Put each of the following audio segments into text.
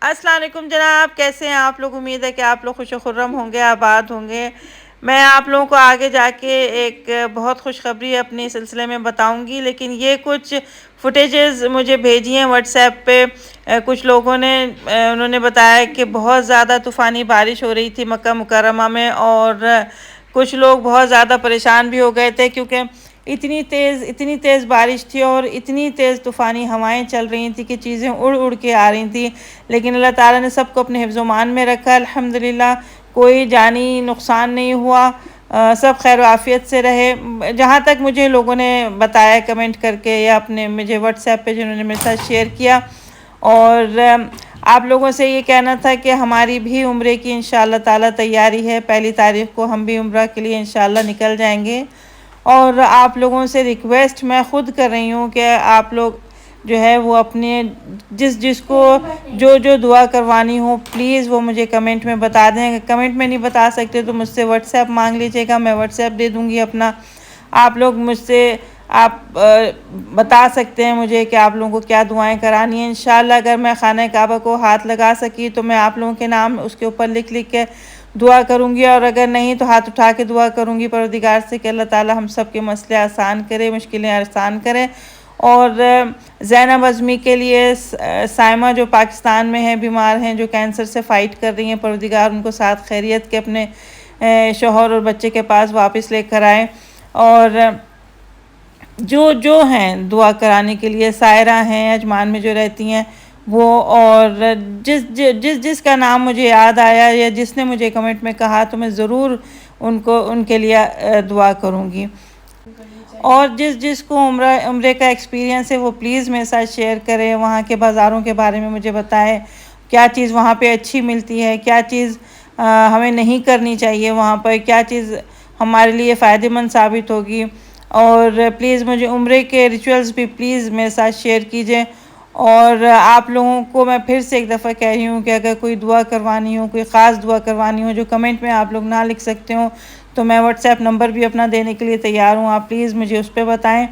अस्सलाम वालेकुम जनाब, कैसे हैं आप लोग। उम्मीद है कि आप लोग खुश खुर्रम होंगे, आबाद होंगे। मैं आप लोगों को आगे जाके एक बहुत खुशखबरी अपने सिलसिले में बताऊंगी, लेकिन ये कुछ फुटेजेस मुझे भेजी हैं व्हाट्सएप पे। कुछ लोगों ने उन्होंने बताया कि बहुत ज़्यादा तूफ़ानी बारिश हो रही थी मक्का मुकर्रमा में, और कुछ लोग बहुत ज़्यादा परेशान भी हो गए थे क्योंकि इतनी तेज़ बारिश थी और इतनी तेज़ तूफ़ानी हवाएं चल रही थी कि चीज़ें उड़ उड़ के आ रही थी। लेकिन अल्लाह ताला ने सबको अपने हिफ्ज़-ओ-मान में रखा, अल्हम्दुलिल्लाह। कोई जानी नुकसान नहीं हुआ, सब खैर आफियत से रहे। जहाँ तक मुझे लोगों ने बताया कमेंट करके या अपने मुझे व्हाट्सएप पे जिन्होंने मेरे साथ शेयर किया। और आप लोगों से ये कहना था कि हमारी भी उम्रे की इंशाअल्लाह ताला तैयारी है। 1 तारीख़ को हम भी उम्रा के लिए इंशाअल्लाह निकल जाएंगे। और आप लोगों से रिक्वेस्ट मैं ख़ुद कर रही हूँ कि आप लोग जो है वो अपने जिसको जो जो दुआ करवानी हो प्लीज़ वो मुझे कमेंट में बता दें। अगर कमेंट में नहीं बता सकते तो मुझसे व्हाट्सएप मांग लीजिएगा, मैं व्हाट्सएप दे दूँगी अपना। आप लोग मुझसे बता सकते हैं मुझे कि आप लोगों को क्या दुआएं करानी है। इंशाअल्लाह अगर मैं खाना काबा को हाथ लगा सकी तो मैं आप लोगों के नाम उसके ऊपर लिख लिख के दुआ करूँगी, और अगर नहीं तो हाथ उठा के दुआ करूँगी परवरदिगार से कि अल्लाह ताला हम सब के मसले आसान करे, मुश्किलें आसान करे। और ज़ैनब अज़मी के लिए साइमा जो पाकिस्तान में है, बीमार हैं, जो कैंसर से फ़ाइट कर रही हैं, परवरदिगार उनको साथ खैरियत के अपने शौहर और बच्चे के पास वापस लेकर आए। और जो जो हैं दुआ कराने के लिए, सायरा हैं अजमान में जो रहती हैं वो, और जिसका नाम मुझे याद आया या जिसने मुझे कमेंट में कहा तो मैं ज़रूर उनके लिए दुआ करूँगी। और जिसको उम्रे का एक्सपीरियंस है वो प्लीज़ मेरे साथ शेयर करें। वहाँ के बाज़ारों के बारे में मुझे बताएं, क्या चीज़ वहाँ पे अच्छी मिलती है, क्या चीज़ हमें नहीं करनी चाहिए वहाँ पर, क्या चीज़ हमारे लिए फ़ायदेमंद साबित होगी। और प्लीज़ मुझे उम्रे के रिचुअल्स भी प्लीज़ मेरे साथ शेयर कीजिए। और आप लोगों को मैं फिर से एक दफ़ा कह रही हूँ कि अगर कोई दुआ करवानी हो, कोई ख़ास दुआ करवानी हो जो कमेंट में आप लोग ना लिख सकते हो, तो मैं व्हाट्सएप नंबर भी अपना देने के लिए तैयार हूँ। आप प्लीज़ मुझे उस पर बताएं,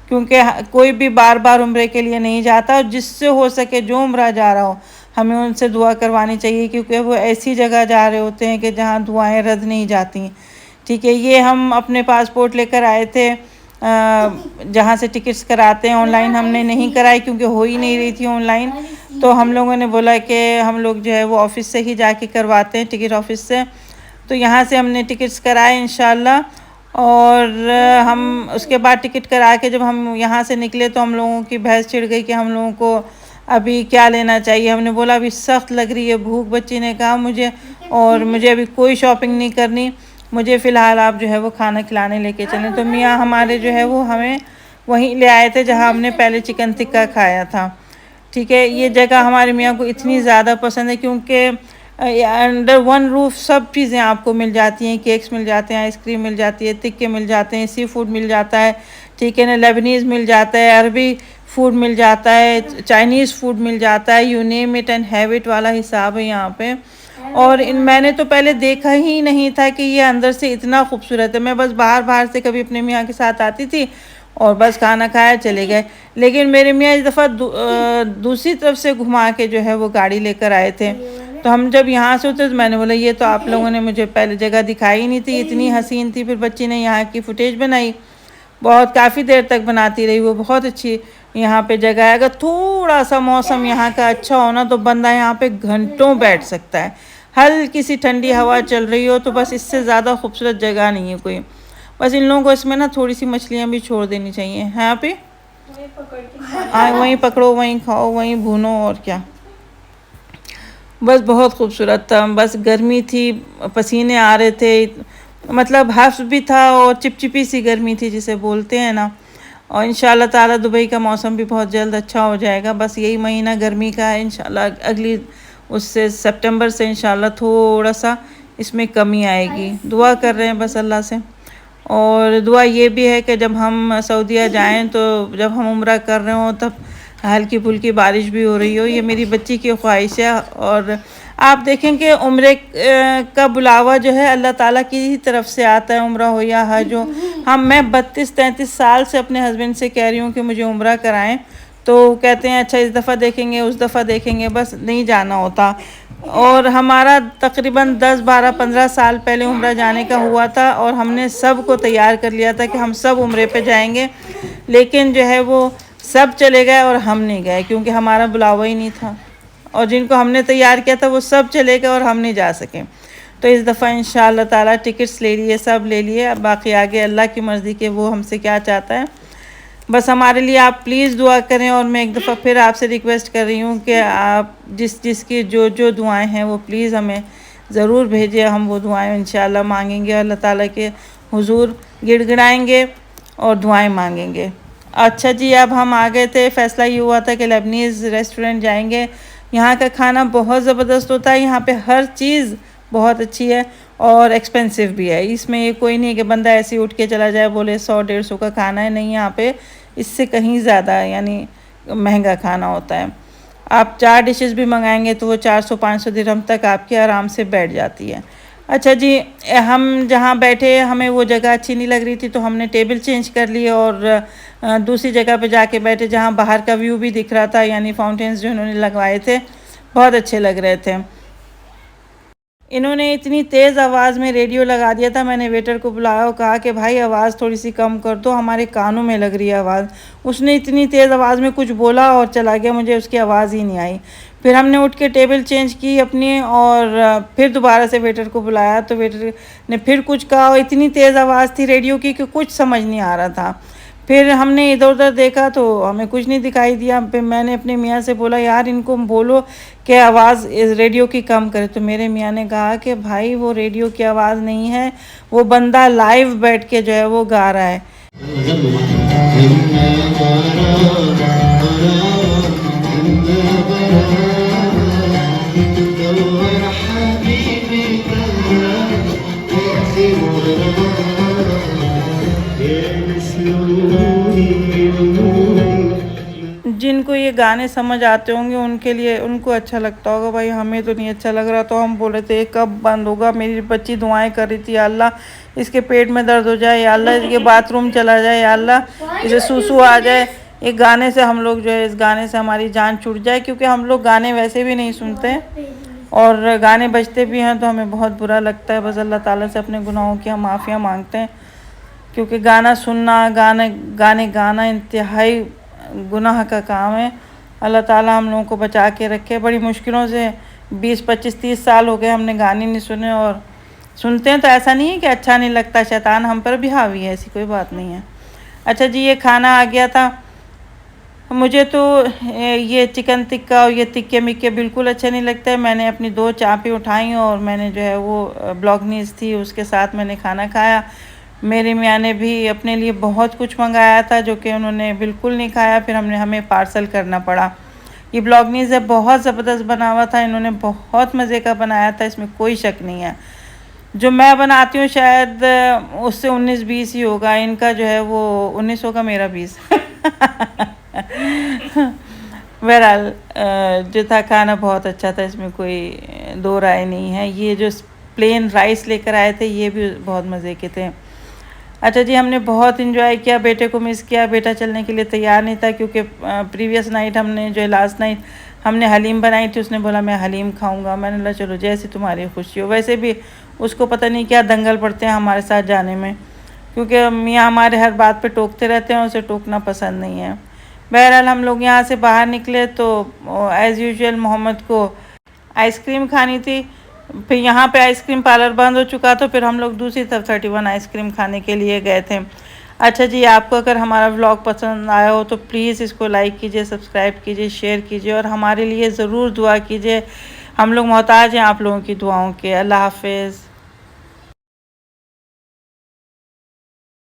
क्योंकि कोई भी बार बार उम्रे के लिए नहीं जाता। और जिससे हो सके जो उम्रा जा रहा हो हमें उनसे दुआ करवानी चाहिए, क्योंकि वो ऐसी जगह जा रहे होते हैं कि जहाँ दुआएं रद्द नहीं जाती। ठीक है, ये हम अपने पासपोर्ट लेकर आए थे जहाँ से टिकट्स कराते हैं, ऑनलाइन हमने नहीं कराई क्योंकि हो ही नहीं रही थी ऑनलाइन। तो हम लोगों ने बोला कि हम लोग जो है वो ऑफ़िस से ही जाके करवाते हैं, टिकट ऑफ़िस से। तो यहाँ से हमने टिकट्स कराए इंशाल्लाह। और हम उसके बाद टिकट करा के जब हम यहाँ से निकले तो हम लोगों की बहस छिड़ गई कि हम लोगों को अभी क्या लेना चाहिए। हमने बोला अभी सख्त लग रही है भूख, बच्ची ने कहा मुझे, और मुझे अभी कोई शॉपिंग नहीं करनी, मुझे फ़िलहाल आप जो है वो खाना खिलाने लेके चलें। तो मियाँ हमारे जो है वो हमें वहीं ले आए थे जहाँ हमने पहले चिकन टिक्का खाया था। ठीक है, ये जगह हमारे मियाँ को इतनी ज़्यादा पसंद है क्योंकि अंडर वन रूफ सब चीज़ें आपको मिल जाती हैं, केक्स मिल जाते हैं, आइसक्रीम मिल जाती है, टिक्के मिल जाते हैं, सी फूड मिल जाता है, ठीक है ना, लेबनीज़ मिल जाता है, अरबी फूड मिल जाता है, चाइनीज़ फूड मिल जाता है, you name it and have it वाला हिसाब है यहाँ पे। और मैंने तो पहले देखा ही नहीं था कि ये अंदर से इतना खूबसूरत है। मैं बस बाहर से कभी अपने मियाँ के साथ आती थी और बस खाना खाया चले गए। लेकिन मेरे मियाँ इस दफ़ा दूसरी तरफ से घुमा के जो है वो गाड़ी लेकर आए थे। तो हम जब यहाँ से उतरे तो मैंने बोला ये तो आप लोगों ने मुझे पहले जगह दिखाई ही नहीं थी, इतनी हसीन थी। फिर बच्ची ने यहाँ की फुटेज बनाई, बहुत काफ़ी देर तक बनाती रही वो। बहुत अच्छी यहाँ पे जगह है। अगर थोड़ा सा मौसम यहाँ का अच्छा हो ना तो बंदा यहाँ पे घंटों बैठ सकता है। हल्की सी ठंडी हवा चल रही हो तो बस इससे ज़्यादा खूबसूरत जगह नहीं है कोई। बस इन लोगों को इसमें ना थोड़ी सी मछलियाँ भी छोड़ देनी चाहिए। हाँ पे हाँ, वहीं पकड़ो, वहीं खाओ, वहीं भूनो, और क्या। बस बहुत खूबसूरत था। बस गर्मी थी, पसीने आ रहे थे, मतलब हफ्स भी था और चिपचिपी सी गर्मी थी जिसे बोलते हैं ना। और इंशाल्लाह ताला दुबई का मौसम भी बहुत जल्द अच्छा हो जाएगा। बस यही महीना गर्मी का है, इंशाल्लाह अगली उससे सितंबर से इंशाल्लाह थोड़ा सा इसमें कमी आएगी। दुआ कर रहे हैं बस अल्लाह से। और दुआ ये भी है कि जब हम सऊदीया जाएं तो जब हम उम्रा कर रहे हों तब हल्की फुल्की बारिश भी हो रही हो, ये मेरी बच्ची की ख्वाहिश है। और आप देखें कि उम्रे का बुलावा जो है अल्लाह ताला की ही तरफ से आता है, उम्रा हो या हज हो। मैं 32-33 साल से अपने हस्बैंड से कह रही हूँ कि मुझे उम्रा कराएं, तो कहते हैं अच्छा इस दफ़ा देखेंगे, उस दफ़ा देखेंगे, बस नहीं जाना होता। और हमारा तकरीबन 10, 12, 15 साल पहले उम्रा जाने का हुआ था और हमने सब को तैयार कर लिया था कि हम सब उम्रे पे जाएंगे, लेकिन जो है वो सब चले गए और हम नहीं गए क्योंकि हमारा बुलावा ही नहीं था। और जिनको हमने तैयार किया था वो सब चले गए और हम नहीं जा सके। तो इस दफ़ा इंशाअल्लाह ताला टिकट्स ले लिए, सब ले लिए। अब बाकी आगे अल्लाह की मर्ज़ी के वो हमसे क्या चाहता है। बस हमारे लिए आप प्लीज़ दुआ करें। और मैं एक दफ़ा फिर आपसे रिक्वेस्ट कर रही हूँ कि आप जिसकी जो दुआएं हैं वो प्लीज़ हमें ज़रूर भेजिए। हम वो दुआएं इंशाअल्लाह मांगेंगे, अल्लाह ताला के हुजूर गिड़गिड़ाएंगे और दुआएं मांगेंगे। अच्छा जी, अब हम आ गए थे। फ़ैसला ये हुआ था कि लेबनीज़ रेस्टोरेंट जाएंगे। यहाँ का खाना बहुत ज़बरदस्त होता है, यहाँ पे हर चीज़ बहुत अच्छी है और एक्सपेंसिव भी है। इसमें ये कोई नहीं है कि बंदा ऐसे ही उठ के चला जाए बोले 100-150 का खाना है, नहीं, यहाँ पे इससे कहीं ज़्यादा यानी महंगा खाना होता है। आप 4 डिशेस भी मंगाएंगे तो वो 400-500 दिरहम तक आपके आराम से बैठ जाती है। अच्छा जी, हम जहाँ बैठे हमें वो जगह अच्छी नहीं लग रही थी तो हमने टेबल चेंज कर ली और दूसरी जगह पे जाके बैठे जहाँ बाहर का व्यू भी दिख रहा था, यानी फाउंटेन्स जो इन्होंने लगवाए थे बहुत अच्छे लग रहे थे। इन्होंने इतनी तेज़ आवाज़ में रेडियो लगा दिया था, मैंने वेटर को बुलाया और कहा कि भाई आवाज़ थोड़ी सी कम कर दो, हमारे कानों में लग रही है आवाज़। उसने इतनी तेज़ आवाज़ में कुछ बोला और चला गया, मुझे उसकी आवाज़ ही नहीं आई। फिर हमने उठ के टेबल चेंज की अपनी और फिर दोबारा से वेटर को बुलाया तो वेटर ने फिर कुछ कहा और इतनी तेज़ आवाज़ थी रेडियो की कि कुछ समझ नहीं आ रहा था। फिर हमने इधर उधर देखा तो हमें कुछ नहीं दिखाई दिया। फिर मैंने अपने मियाँ से बोला यार इनको बोलो कि आवाज़ इस रेडियो की कम करे। तो मेरे मियाँ ने कहा कि भाई वो रेडियो की आवाज़ नहीं है, वो बंदा लाइव बैठ के जो है वो गा रहा है। जिनको ये गाने समझ आते होंगे उनके लिए उनको अच्छा लगता होगा, भाई हमें तो नहीं अच्छा लग रहा। तो हम बोले थे कब बंद होगा। मेरी बच्ची दुआएं कर रही थी, या अल्लाह इसके पेट में दर्द हो जाए, या अल्लाह इसके बाथरूम चला जाए, या अल्लाह इसे सूसू आ जाए। एक गाने से हम लोग जो है इस गाने से हमारी जान छूट जाए, क्योंकि हम लोग गाने वैसे भी नहीं सुनते और गाने बजते भी हैं तो हमें बहुत बुरा लगता है। बस अल्लाह ताला से अपने गुनाहों की हम माफ़िया मांगते हैं, क्योंकि गाना सुनना गाने गाना इंतहाई गुनाह का काम है। अल्लाह ताला हम लोगों को बचा के रखे। बड़ी मुश्किलों से 20, 25, 30 साल हो गए हमने गाने नहीं सुने, और सुनते हैं तो ऐसा नहीं है कि अच्छा नहीं लगता, शैतान हम पर भी हावी है, ऐसी कोई बात नहीं है। अच्छा जी, ये खाना आ गया था। मुझे तो ये चिकन टिक्का और ये टिक्के मिक्के बिल्कुल अच्छे नहीं लगते। मैंने अपनी 2 चापें उठाई और मैंने जो है वो ब्लॉगनीज थी उसके साथ मैंने खाना खाया। मेरे मियाँ ने भी अपने लिए बहुत कुछ मंगाया था जो कि उन्होंने बिल्कुल नहीं खाया, फिर हमें पार्सल करना पड़ा। ये ब्लॉगनीज है बहुत ज़बरदस्त बना हुआ था, इन्होंने बहुत मज़े का बनाया था, इसमें कोई शक नहीं है। जो मैं बनाती हूँ शायद उससे 19-20 ही होगा, इनका जो है वो 19 होगा, मेरा 20। बहरहाल जो था खाना बहुत अच्छा था, इसमें कोई दो राय नहीं है। ये जो प्लेन राइस लेकर आए थे ये भी बहुत मज़े के थे। अच्छा जी, हमने बहुत इन्जॉय किया, बेटे को मिस किया। बेटा चलने के लिए तैयार नहीं था क्योंकि प्रीवियस नाइट हमने जो लास्ट नाइट हमने हलीम बनाई थी, उसने बोला मैं हलीम खाऊंगा। मैंने बोला चलो जैसे तुम्हारी खुशी हो। वैसे भी उसको पता नहीं क्या दंगल पड़ते हैं हमारे साथ जाने में, क्योंकि मियाँ हमारे हर बात पे टोकते रहते हैं, उसे टोकना पसंद नहीं है। बहरहाल हम लोग यहाँ से बाहर निकले तो एज़ यूजुअल मोहम्मद को आइसक्रीम खानी थी। फिर यहाँ पे आइसक्रीम पार्लर बंद हो चुका था, फिर हम लोग दूसरी तरफ 31 आइसक्रीम खाने के लिए गए थे। अच्छा जी, आपको अगर हमारा व्लॉग पसंद आया हो तो प्लीज़ इसको लाइक कीजिए, सब्सक्राइब कीजिए, शेयर कीजिए और हमारे लिए ज़रूर दुआ कीजिए। हम लोग मोहताज हैं आप लोगों की दुआओं के। अल्लाह हाफिज़।